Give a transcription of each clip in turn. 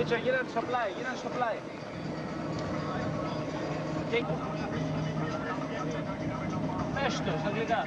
Έτσι, γίνανε στο πλάι, γίνανε στο πλάι. Και... Πες το, στα αγγλικά.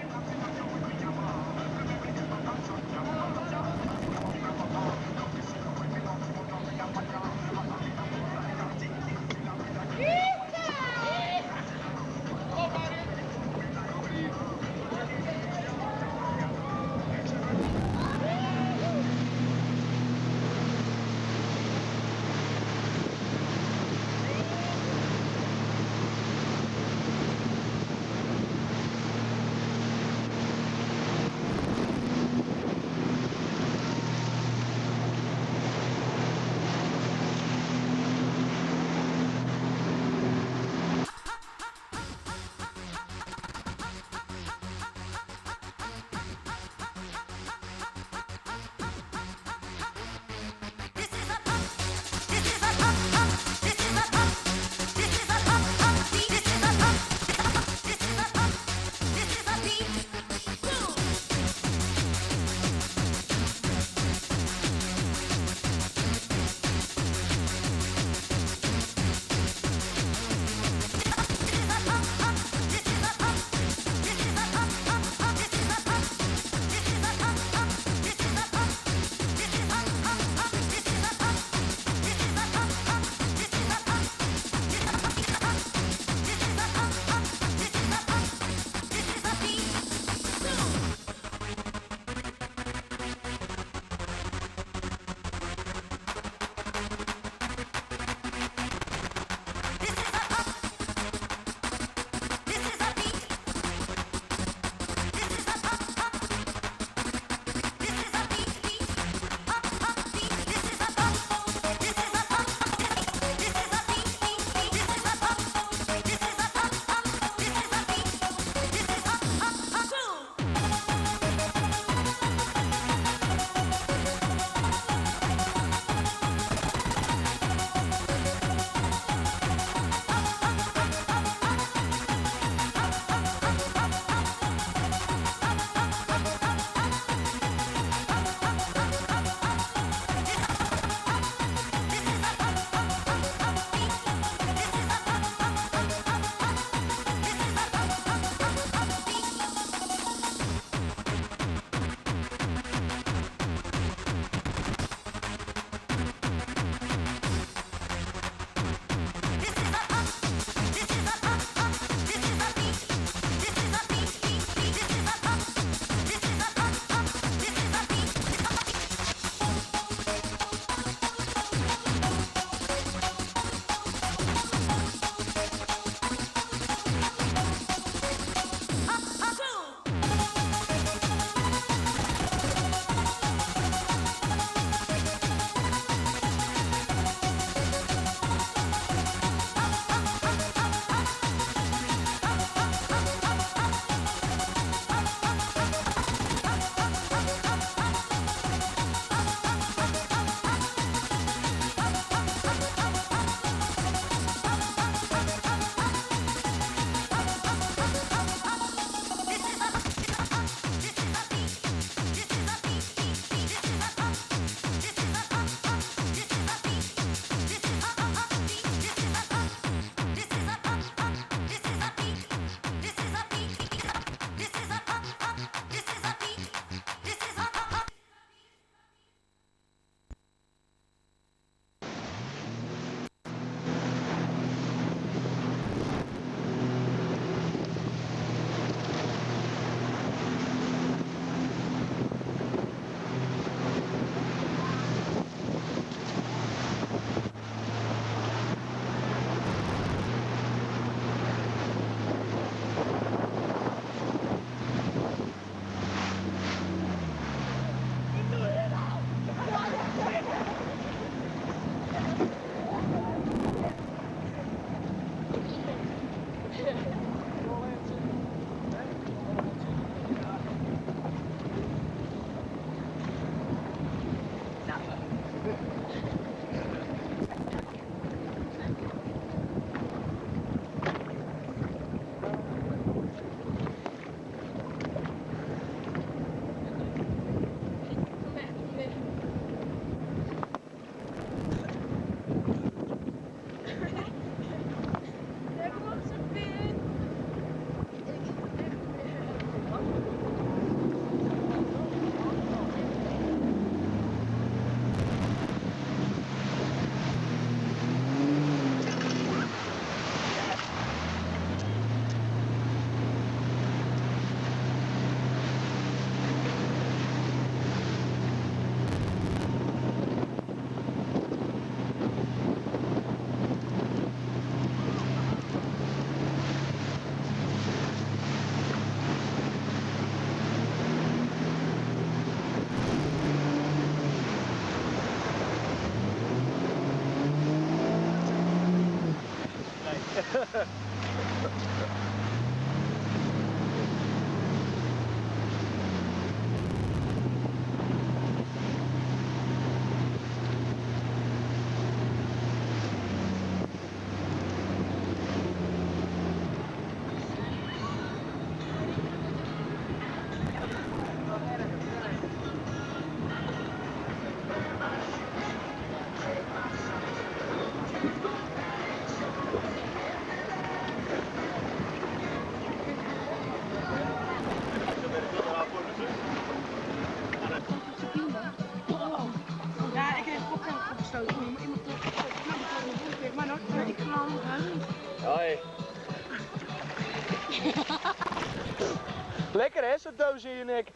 een doos in je nek.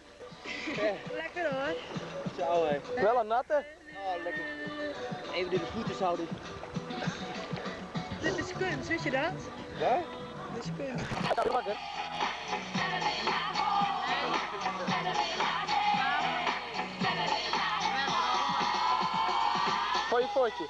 Lekker hoor. Zo hé. Wel een natte. Oh, lekker. Even de voeten zouden. Dit is kunst, wist je dat? Ja? Dit is kunst. Ja, wakker. Voor je voortje.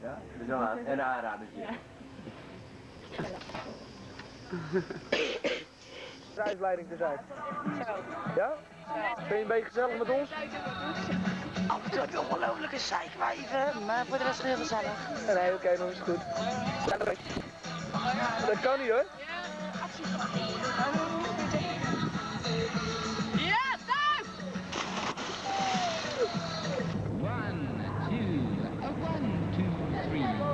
Ja, dat is wel een aanradertje. Reisleiding te zijn. Zo. Ja? Ben je een beetje gezellig met ons? Af en toe heb je ongelofelijke zeikwijven, maar voor de rest heel gezellig. Nee, oké, dan is het goed. Ja, dat kan niet hoor. Ja, thuis! 1, 2, 3, 4.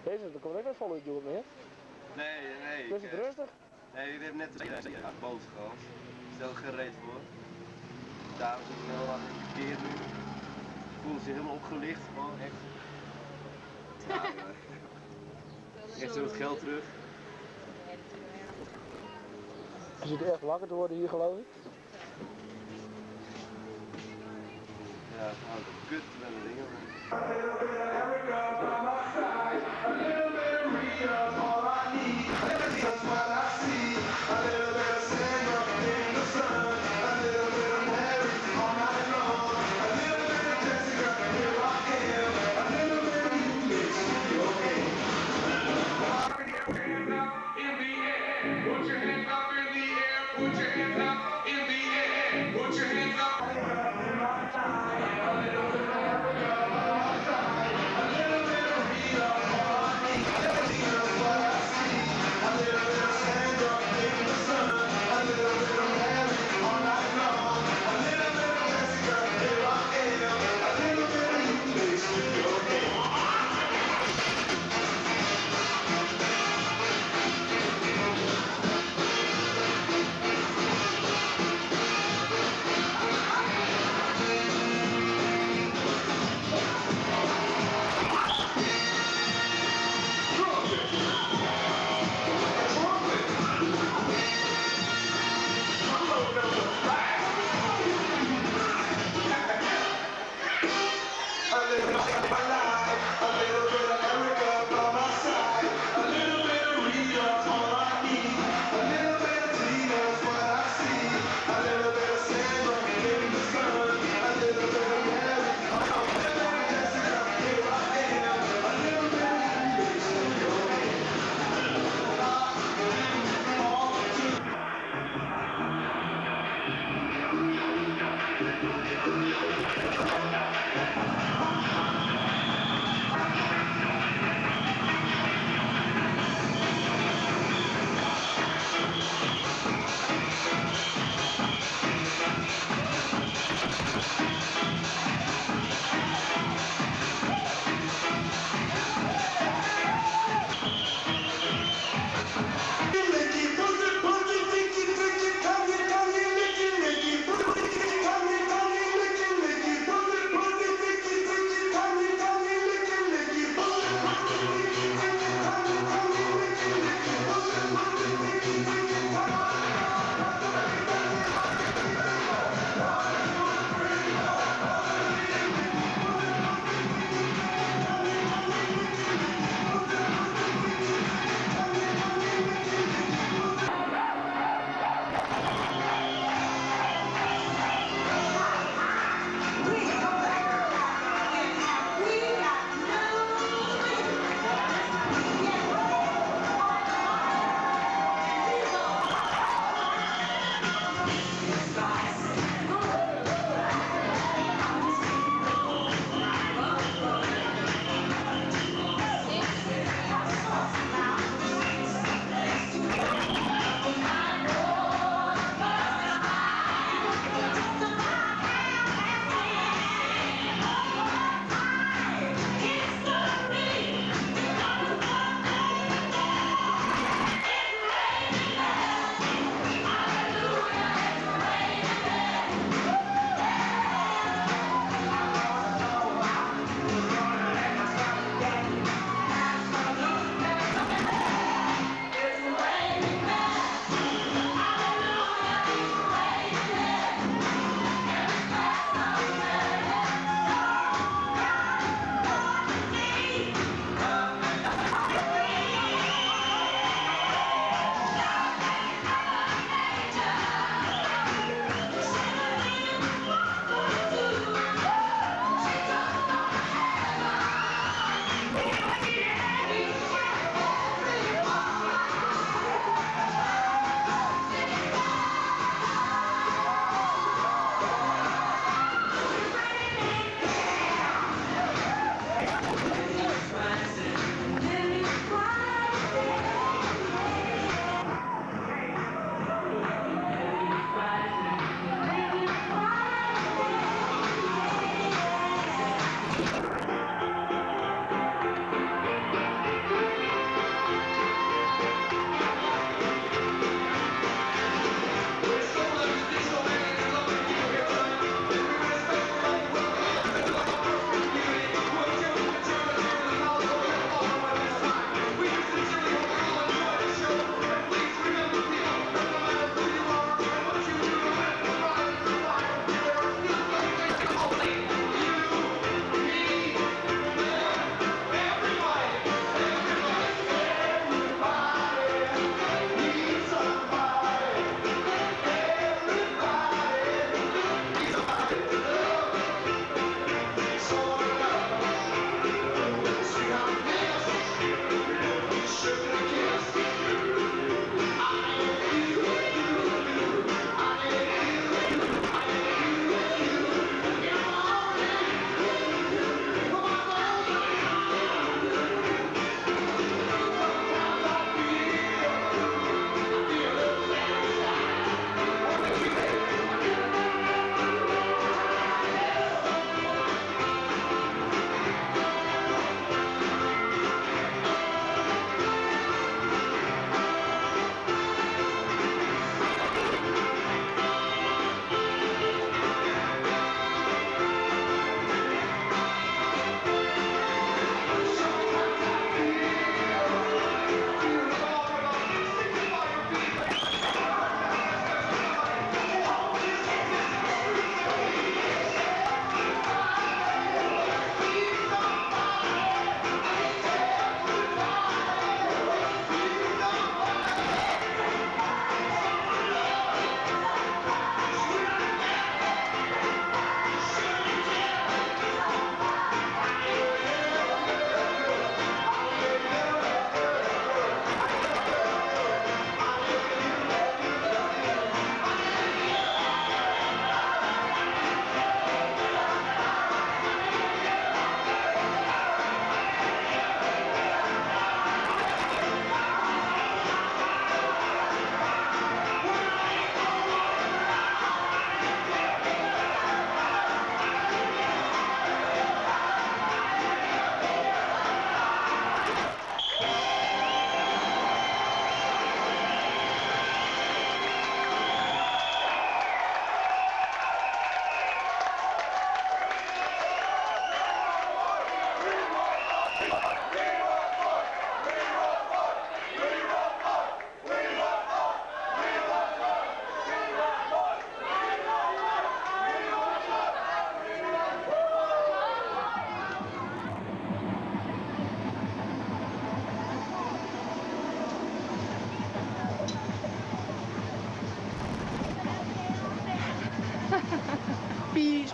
Deze, er komt ook weer vol uit doen meer. Nee. Dus het rustig. Nee, ik heb net boven gehad. Stel er geen reet voor. Daarom is het wel wat verkeerd nu. Voel zich helemaal opgelicht, gewoon echt. Echt zo het geld terug. Je zit echt wakker te worden hier, geloof ik. Ja, nou, kut met de dingen. A little bit of sand, in the sun.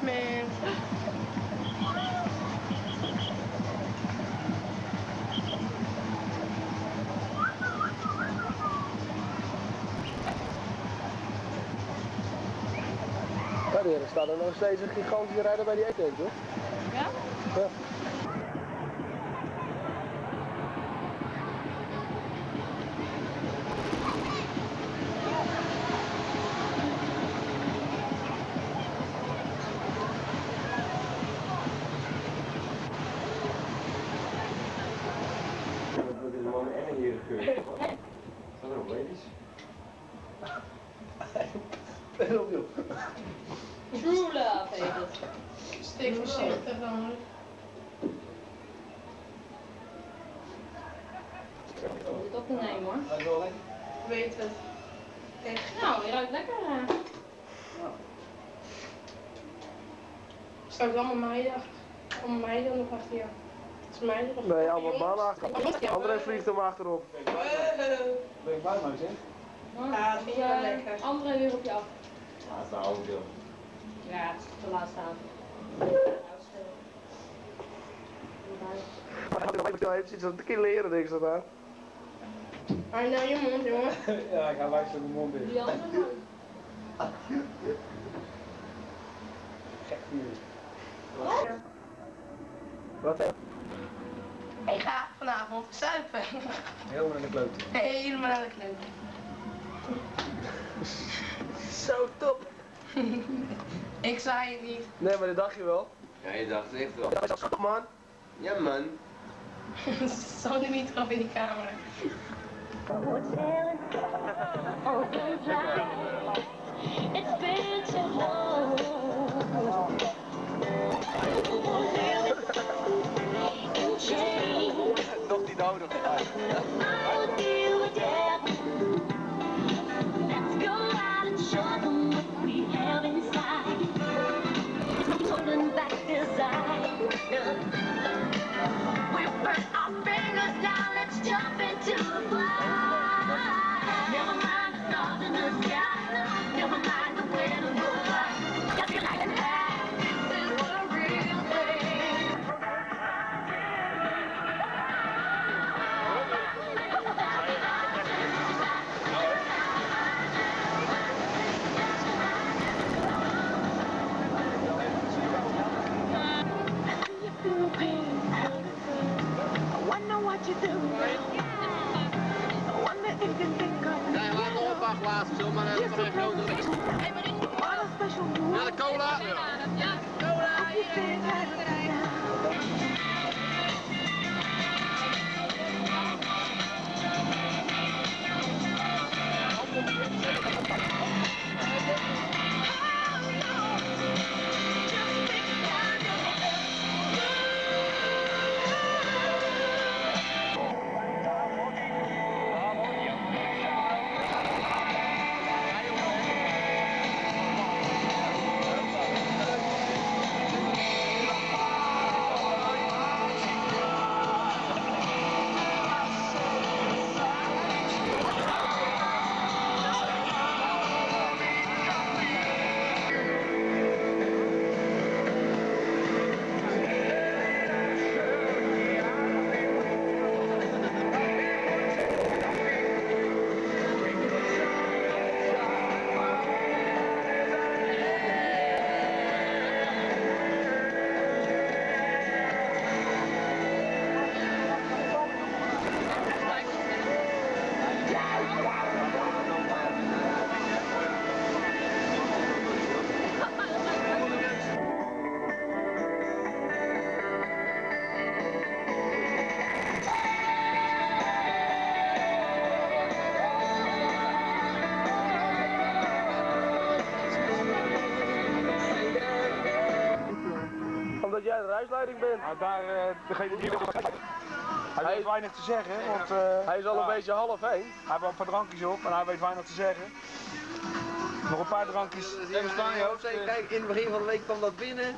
man. Ja, er staat er nog steeds een gigantische rijder bij die eten, toch? Ja? Ja. Wat is een man en hier gekeurd? Staat er op ladies? True love heet het. Steek voorzichtig dan. Moet op te nemen hoor. Weet het. Kijk. Nou, je ruikt lekker. Straks allemaal meiden achter. Allemaal meiden nog achter jou. Het is meiden nog. Nee, allemaal mannen achter. André vliegt hem achterop. Ben ik blij mee, zeg? Ja, dat vind je wel lekker. André weer op je af. Ja, dat is nou ook deel. Ja, het is te laat staan. Hij heeft iets aan het keer leren, denk ik zo daar. Hou nou je mond, jongen. Ja, ik ga luisteren mijn mond in. Die andere man. Gek nieuws. Wat hè? Ik ga vanavond zuipen. Helemaal in de kloot. Helemaal naar de kleur. Zo top. Ik zei het niet. Nee, maar dat dacht je wel. Ja, je dacht echt wel. Ja, dat is goed, man. Ja, man. Zo nu niet gewoon in die camera. It's been too long. Nog niet nodig. I'll deal with it. Let's go out and show them what we have inside. Holding back desire. We burnt our fingers, now let's jump into the fire. Never mind the stars in the sky. Never mind the wind and the light. Just feel like this is the real thing. Wonder what you do. Wonder if you can think of. Nee, laat me opwachten laatst, zo maar even terecht grote. What a special mood. Ja, de cola. Ja. You feel like Omdat jij de reisleiding bent. Nou, degene die hij weet weinig te zeggen, want Hij is al een beetje half heen. hij heeft wel een paar drankjes op en hij weet weinig te zeggen. Nog een paar drankjes. Even staan, Joop. Kijk, in het begin van de week kwam dat binnen.